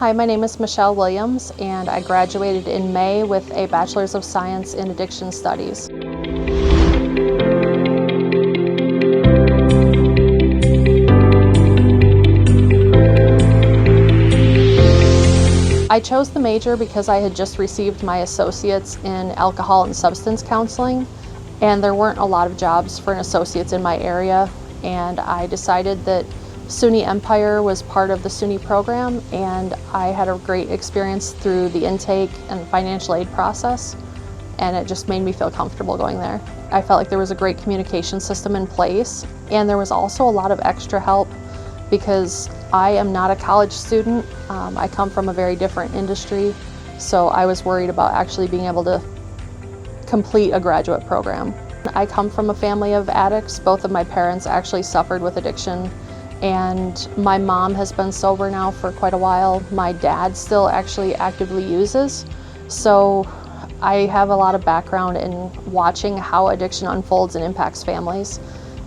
Hi, my name is Michelle Williams, and I graduated in May with a Bachelor's of Science in Addiction Studies. I chose the major because I had just received my associate's in alcohol and substance counseling, and there weren't a lot of jobs for an associate's in my area, and I decided that SUNY Empire was part of the SUNY program, and I had a great experience through the intake and financial aid process, and it just made me feel comfortable going there. I felt like there was a great communication system in place, and there was also a lot of extra help because I am not a college student. I come from a very different industry, so I was worried about actually being able to complete a graduate program. I come from a family of addicts. Both of my parents actually suffered with addiction, and my mom has been sober now for quite a while. My dad still actually actively uses, so I have a lot of background in watching how addiction unfolds and impacts families,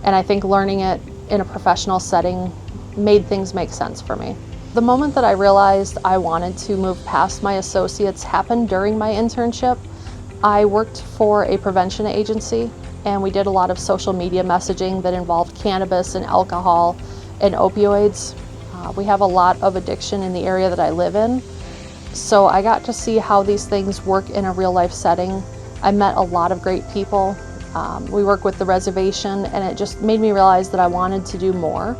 and I think learning it in a professional setting made things make sense for me. The moment that I realized I wanted to move past my associates happened during my internship. I worked for a prevention agency, and we did a lot of social media messaging that involved cannabis and alcohol and opioids. We have a lot of addiction in the area that I live in, so I got to see how these things work in a real life setting. I met a lot of great people. We work with the reservation, and it just made me realize that I wanted to do more,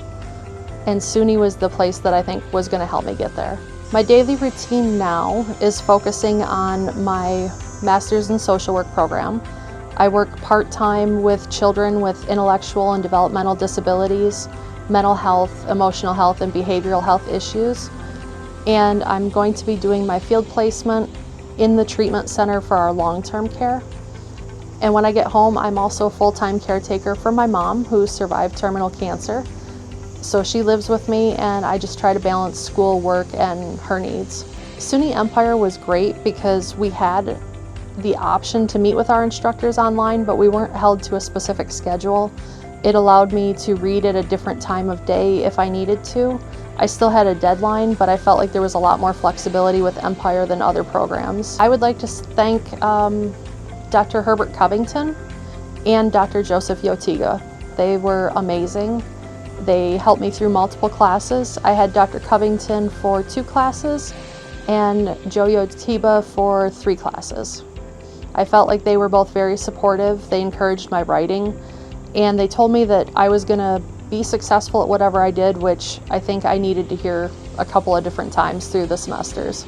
and SUNY was the place that I think was going to help me get there. My daily routine now is focusing on my Master's in Social Work program. I work part-time with children with intellectual and developmental disabilities, mental health, emotional health, and behavioral health issues. And I'm going to be doing my field placement in the treatment center for our long-term care. And when I get home, I'm also a full-time caretaker for my mom, who survived terminal cancer. So she lives with me, and I just try to balance school, work, and her needs. SUNY Empire was great because we had the option to meet with our instructors online, but we weren't held to a specific schedule. It allowed me to read at a different time of day if I needed to. I still had a deadline, but I felt like there was a lot more flexibility with Empire than other programs. I would like to thank Dr. Herbert Covington and Dr. Joseph Yotiga. They were amazing. They helped me through multiple classes. I had Dr. Covington for 2 classes and Joe Yotiba for 3 classes. I felt like they were both very supportive. They encouraged my writing, and they told me that I was gonna be successful at whatever I did, which I think I needed to hear a couple of different times through the semesters.